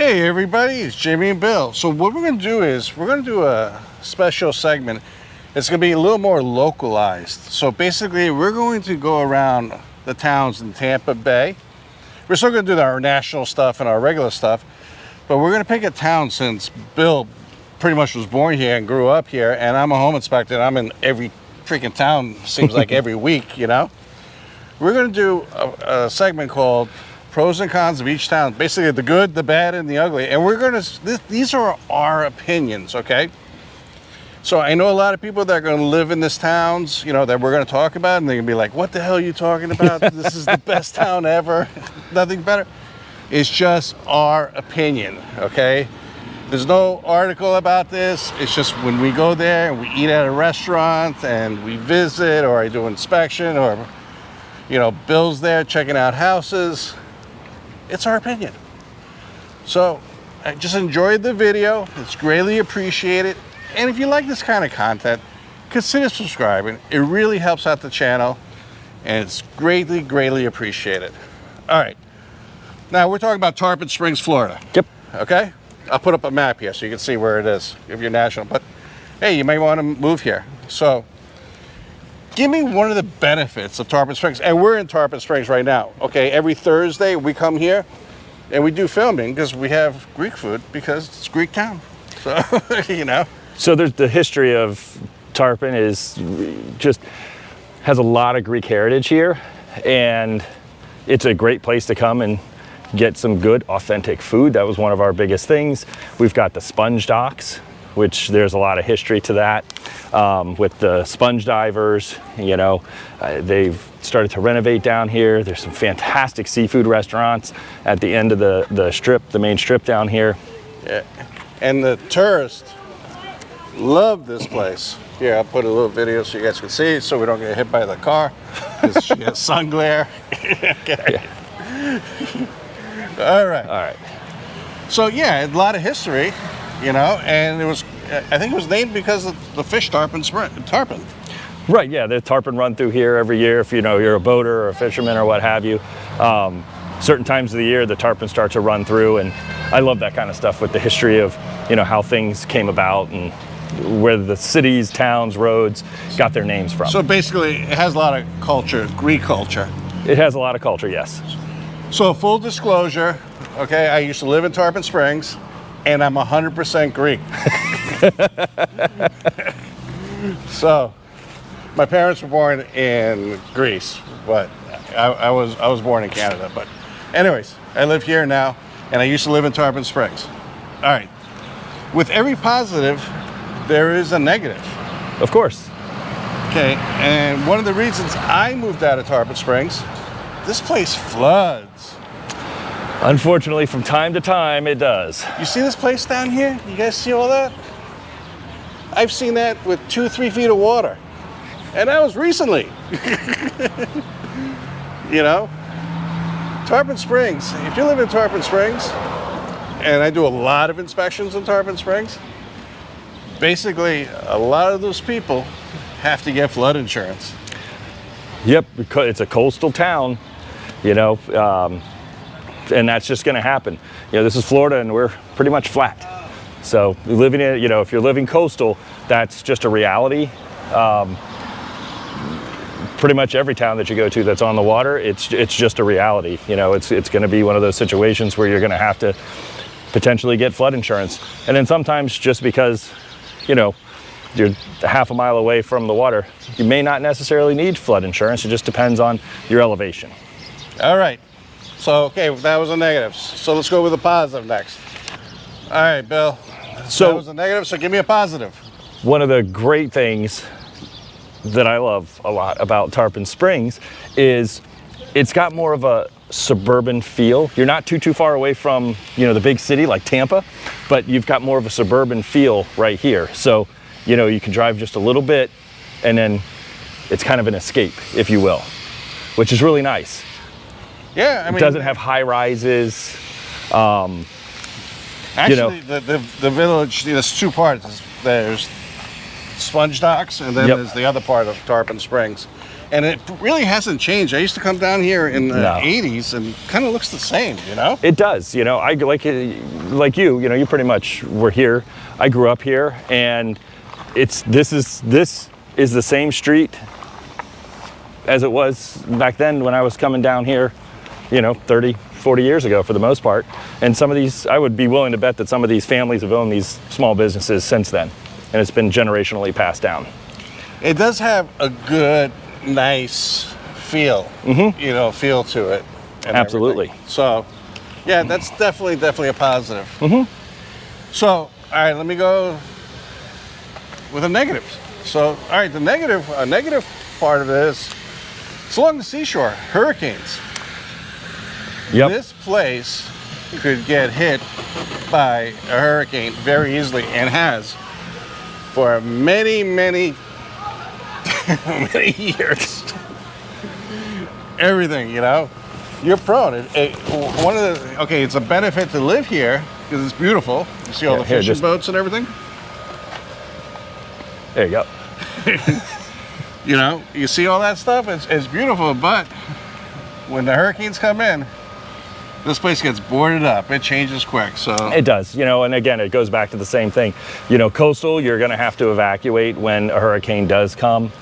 Hey everybody, it's Jimmy and Bill. So what we're going to do is we're going to do a special segment. It's going to be a little more localized. So basically we're going to go around the towns in Tampa Bay. We're still going to do our national stuff and our regular stuff, but we're going to pick a town since Bill pretty much was born here and grew up here, and I'm a home inspector and I'm in every freaking town, seems like every week, you know? We're going to do a segment called Pros and Cons of Each Town, basically the good, the bad, and the ugly. And we're going to, these are our opinions, okay? So I know a lot of people that are going to live in these towns, you know, that we're going to talk about, and they're going to be like, what the hell are you talking about? This is the best town ever. Nothing better. It's just our opinion, okay? There's no article about this. It's just when we go there and we eat at a restaurant and we visit, or I do inspection, or, you know, Bill's there checking out houses. It's our opinion. So I just enjoyed the video. It's greatly appreciated. And if you like this kind of content, consider subscribing. It really helps out the channel, and it's greatly, greatly appreciated. All right. Now we're talking about Tarpon Springs, Florida. Yep. Okay? I'll put up a map here so you can see where it is if you're national. But hey, you may want to move here. So give me one of the benefits of Tarpon Springs. And we're in Tarpon Springs right now. Okay, every Thursday we come here and we do filming because we have Greek food, because it's Greek town. So, you know. So there's the history of Tarpon is just has a lot of Greek heritage here, and it's a great place to come and get some good authentic food. That was one of our biggest things. We've got the sponge docks, which there's a lot of history to that, with the sponge divers. You know, they've started to renovate down here. There's some fantastic seafood restaurants at the end of the strip, the main strip down here. Yeah. And the tourists love this place. Here, I'll put a little video so you guys can see, so we don't get hit by the car, because she has sun glare. Okay. Yeah. All right. So yeah, a lot of history, you know, and it was, I think it was named because of the fish tarpon. Right, yeah, the tarpon run through here every year. If you know you're a boater or a fisherman or what have you, certain times of the year the tarpon start to run through, and I love that kind of stuff with the history of, you know, how things came about and where the cities, towns, roads got their names from. So basically, it has a lot of culture, Greek culture. It has a lot of culture, yes. So full disclosure, okay, I used to live in Tarpon Springs, and I'm 100% Greek. So, my parents were born in Greece, but I was born in Canada. But anyways, I live here now, and I used to live in Tarpon Springs. All right. With every positive, there is a negative. Of course. Okay, and one of the reasons I moved out of Tarpon Springs, this place floods. Unfortunately, from time to time, it does. You see this place down here? You guys see all that? I've seen that with 2-3 feet of water. And that was recently. You know? Tarpon Springs, if you live in Tarpon Springs, and I do a lot of inspections in Tarpon Springs, basically a lot of those people have to get flood insurance. Yep, because it's a coastal town, you know, and that's just going to happen. You know, this is Florida, and we're pretty much flat. So living in, you know, if you're living coastal, that's just a reality. Pretty much every town that you go to that's on the water, it's just a reality. You know, it's going to be one of those situations where you're going to have to potentially get flood insurance. And then sometimes just because, you know, you're half a mile away from the water, you may not necessarily need flood insurance. It just depends on your elevation. All right. So, okay, that was a negative. So let's go with a positive next. All right, Bill. So that was a negative, so give me a positive. One of the great things that I love a lot about Tarpon Springs is it's got more of a suburban feel. You're not too far away from, you know, the big city like Tampa, but you've got more of a suburban feel right here. So, you know, you can drive just a little bit, and then it's kind of an escape, if you will, which is really nice. Yeah, I mean, it doesn't have high rises. Actually, you know, the village, there's two parts. There's Sponge Docks, and then there's the other part of Tarpon Springs. And it really hasn't changed. I used to come down here in the No. 80s and kind of looks the same, you know? It does, you know. I like you know, you pretty much were here. I grew up here, and this is the same street as it was back then when I was coming down here, you know, 30, 40 years ago for the most part. And some of these, I would be willing to bet that some of these families have owned these small businesses since then, and it's been generationally passed down. It does have a good, nice feel, you know, feel to it. And Absolutely. everything. So, yeah, that's definitely a positive. So, all right, let me go with a negative. So, all right, a negative part of it is it's along the seashore, hurricanes. Yep. This place could get hit by a hurricane very easily, and has for many many years. Everything, you know, you're prone. It's a benefit to live here because it's beautiful. You see all the fishing boats and everything. There you go. You know, you see all that stuff. It's beautiful, but when the hurricanes come in, this place gets boarded up. It changes quick. So it does, you know, and again, it goes back to the same thing. You know, coastal, you're going to have to evacuate when a hurricane does come.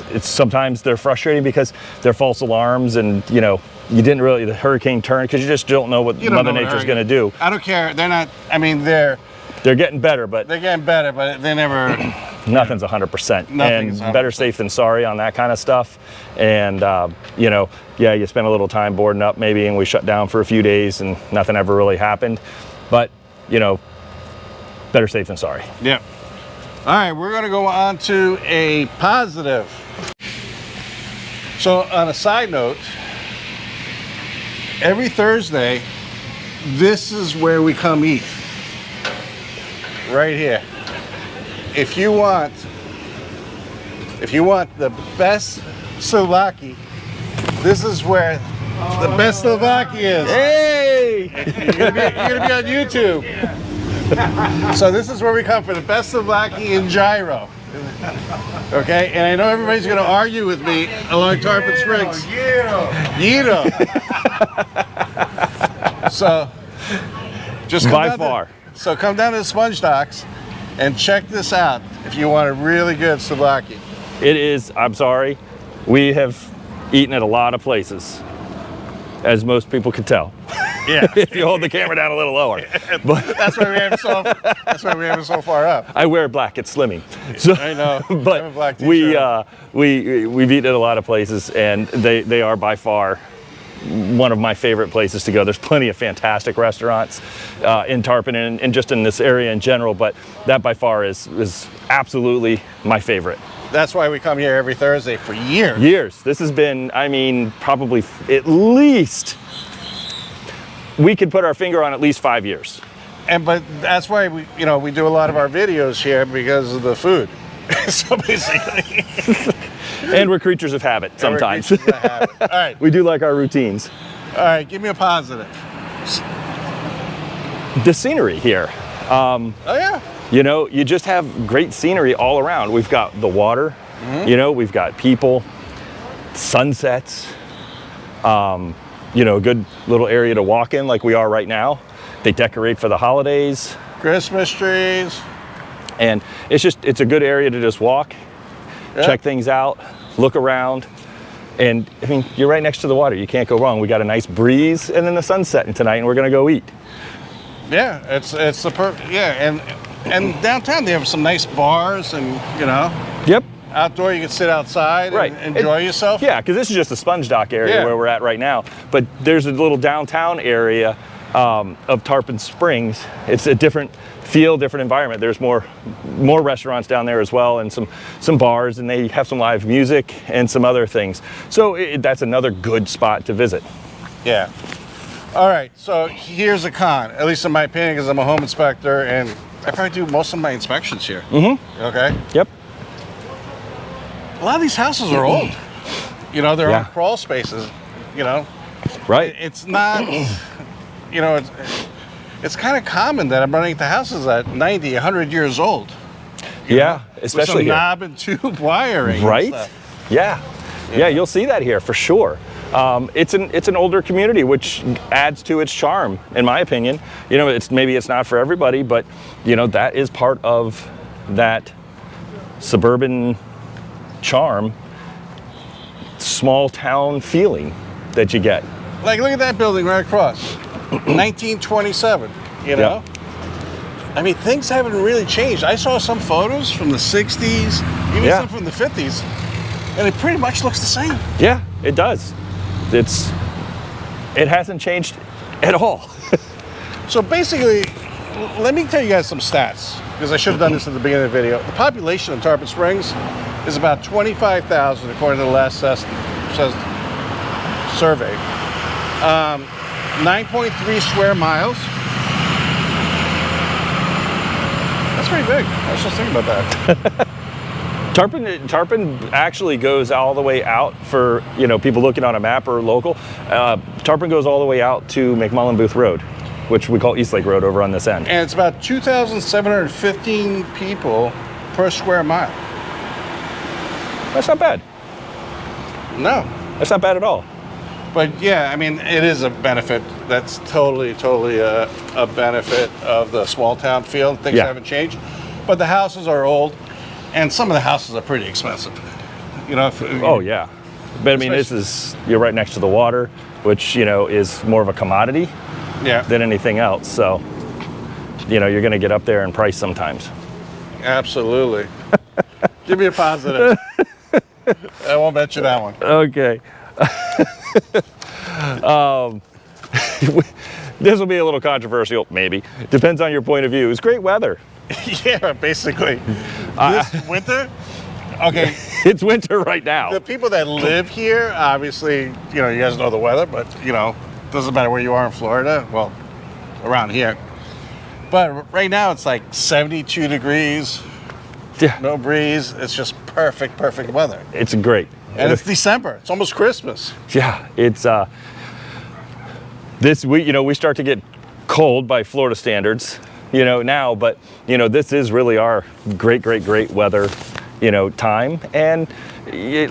It's sometimes they're frustrating because they're false alarms, and you know, the hurricane turned because you just don't know what Mother Nature's going to do. I don't care. They're not. I mean, they're getting better, but they never. Nothing's 100%. Nothing's And 100%. better safe than sorry on that kind of stuff. And you know, yeah, you spend a little time boarding up maybe, and we shut down for a few days, and nothing ever really happened. But you know, better safe than sorry. Yeah. All right, we're going to go on to a positive. So, on a side note, every Thursday, this is where we come eat. Right here. If you want the best souvlaki, this is where the best souvlaki is. Hey! You're gonna be on YouTube. So this is where we come for the best souvlaki in Gyro. Okay, and I know everybody's going to argue with me along Tarpon Springs. Yito. So just come By down far. So come down to the Sponge Docks and check this out if you want a really good souvlaki. It is, I'm sorry, we have eaten at a lot of places, as most people could tell. Yeah. If you hold the camera down a little lower. But That's why we have it so far up. I wear black, it's slimming. So, I know. I have a but black t-shirt. we've eaten at a lot of places, and they are by far one of my favorite places to go. There's plenty of fantastic restaurants in Tarpon and just in this area in general, but that by far is absolutely my favorite. That's why we come here every Thursday for years. Years. This has been, I mean, probably at least, we could put our finger on at least 5 years. But that's why we do a lot of our videos here because of the food. So basically, And we're creatures of habit sometimes. All right, We do like our routines. all right. Give me a positive. The scenery here. Oh yeah. You know, you just have great scenery all around. We've got the water, you know, we've got people, sunsets, you know, a good little area to walk in like we are right now. They decorate for the holidays. Christmas trees. And it's a good area to just walk, check things out, look around. And I mean, you're right next to the water. You can't go wrong. We got a nice breeze, and then the sun's setting tonight, and we're gonna go eat. Yeah, it's the perfect. Yeah, and downtown they have some nice bars, and you know, Yep. outdoor you can sit outside Right. and enjoy yourself. Yeah, because this is just a sponge dock area where we're at right now. But there's a little downtown area of Tarpon Springs. It's a different feel, different environment. There's more restaurants down there as well, and some bars, and they have some live music and some other things. So that's another good spot to visit. Yeah. All right. So here's a con, at least in my opinion, because I'm a home inspector and I probably do most of my inspections here. Mm-hmm. Okay. Yep. A lot of these houses are old. You know, they're Yeah. on crawl spaces. You know, Right. it's not. You know, it's kind of common that I'm running into houses at 90, 100 years old. You Yeah. know? especially with some here. knob and tube wiring. and Right? stuff. Yeah, you'll see that here for sure. It's an older community, which adds to its charm, in my opinion. You know, maybe it's not for everybody, but you know that is part of that suburban charm, small town feeling that you get. Like, look at that building right across, 1927. You know, I mean, things haven't really changed. I saw some photos from the 60s, even some from the 50s, and it pretty much looks the same. Yeah, it does. It hasn't changed at all. So basically, let me tell you guys some stats, because I should have done this at the beginning of the video. The population of Tarpon Springs is about 25,000 according to the last survey. 9.3 square miles. That's pretty big. I was just thinking about that. Tarpon actually goes all the way out for, you know, people looking on a map or local. Tarpon goes all the way out to McMullen Booth Road, which we call East Lake Road over on this end. And it's about 2,715 people per square mile. That's not bad. No. That's not bad at all. But yeah, I mean, it is a benefit. That's totally a benefit of the small town feel. Things haven't changed. But the houses are old, and some of the houses are pretty expensive. You know? Oh, yeah. But I mean, you're right next to the water, which, you know, is more of a commodity than anything else. So, you know, you're going to get up there in price sometimes. Absolutely. Give me a positive. I won't bet you that one. Okay. This will be a little controversial, maybe. Depends on your point of view. It's great weather. Yeah, basically. This winter, okay. It's winter right now. The people that live here, obviously, you know, you guys know the weather, but, you know, doesn't matter where you are in Florida. Well, around here. But right now it's like 72 degrees. Yeah. No breeze. It's just perfect weather. It's great. And it's December. It's almost Christmas. Yeah, it's this week, you know, we start to get cold by Florida standards, you know, now, but you know, this is really our great weather, you know, time. And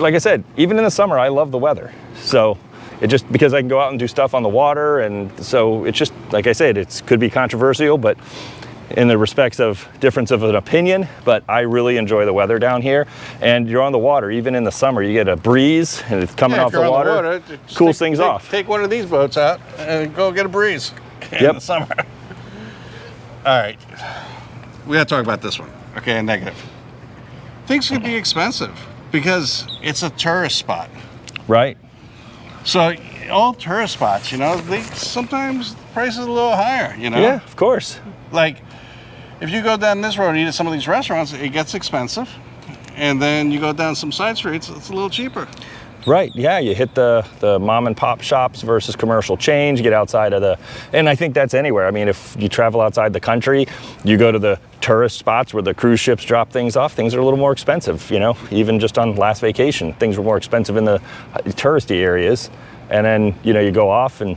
like I said, even in the summer, I love the weather. So it just, because I can go out and do stuff on the water, and so it's just, like I said, it could be controversial, but in the respects of difference of an opinion, but I really enjoy the weather down here. And you're on the water, even in the summer, you get a breeze and it's coming off the water, cools things off. Take one of these boats out and go get a breeze in the summer. All right, we gotta talk about this one. Okay, negative. Things can be expensive because it's a tourist spot. Right. So all tourist spots, you know, sometimes the price is a little higher, you know? Yeah, of course. Like, if you go down this road and eat at some of these restaurants, it gets expensive. And then you go down some side streets, it's a little cheaper. Right, yeah, you hit the mom and pop shops versus commercial chains, you get outside of and I think that's anywhere. I mean, if you travel outside the country, you go to the tourist spots where the cruise ships drop things off, things are a little more expensive, you know? Even just on last vacation, things were more expensive in the touristy areas. And then, you know, you go off and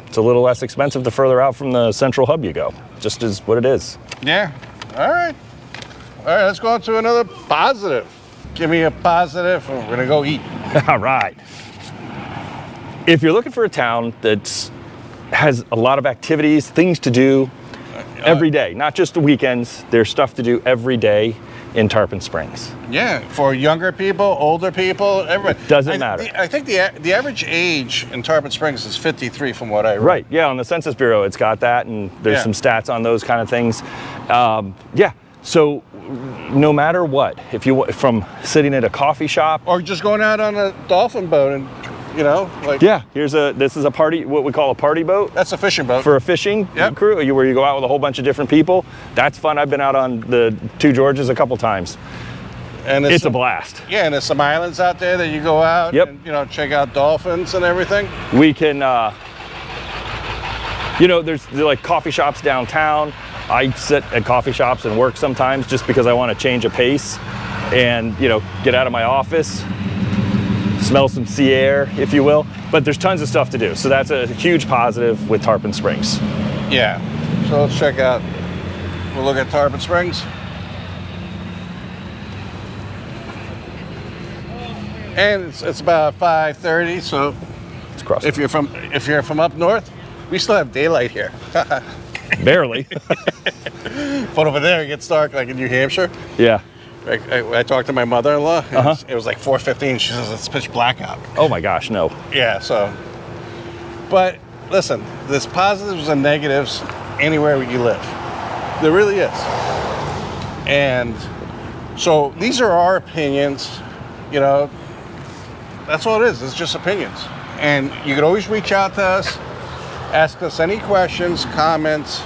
it's a little less expensive the further out from the central hub you go. Just is what it is. Yeah. All right, let's go on to another positive. Give me a positive and we're gonna go eat. All right. If you're looking for a town that has a lot of activities, things to do every day, not just the weekends, there's stuff to do every day in Tarpon Springs. Yeah, for younger people, older people, everybody. Doesn't matter. I think the average age in Tarpon Springs is 53 from what I read. Right, yeah, on the Census Bureau it's got that, and there's some stats on those kind of things. Yeah, so no matter what, if you from sitting at a coffee shop. Or just going out on a dolphin boat and, you know, like. Yeah, this is a party, what we call a party boat. That's a fishing boat. For a fishing crew, where you go out with a whole bunch of different people. That's fun. I've been out on the Two Georges a couple times. And it's a blast. Yeah, and there's some islands out there that you go out and, you know, check out dolphins and everything. We can, you know, there's like coffee shops downtown. I sit at coffee shops and work sometimes just because I want to change a pace and, you know, get out of my office, smell some sea air, if you will. But there's tons of stuff to do. So that's a huge positive with Tarpon Springs. Yeah. So let's check out, we'll look at Tarpon Springs. And it's about 5:30. So It's cross. if you're from up north, we still have daylight here. Barely. But over there it gets dark, like in New Hampshire. Yeah. I talked to my mother-in-law. And it was like 4:15. She says it's pitch black out. Oh my gosh, no. Yeah. So, but listen, there's positives and negatives anywhere you live. There really is. And so these are our opinions. You know, that's all it is. It's just opinions. And you can always reach out to us, ask us any questions, comments.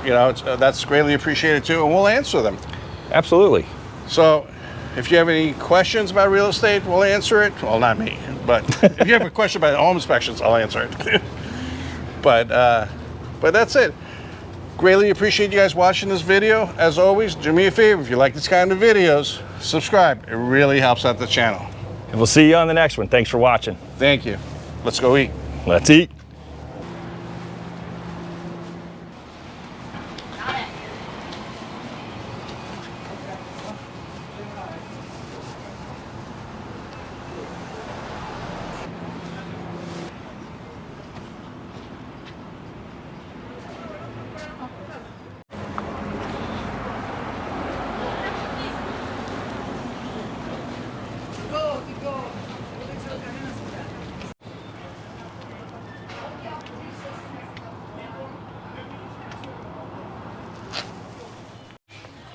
You know, that's greatly appreciated too, and we'll answer them. Absolutely. So if you have any questions about real estate, we'll answer it. Well, not me, but if you have a question about home inspections, I'll answer it. But that's it. Greatly appreciate you guys watching this video. As always, do me a favor, if you like this kind of videos, subscribe. It really helps out the channel. And we'll see you on the next one. Thanks for watching. Thank you. Let's go eat. Let's eat.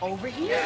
Over here.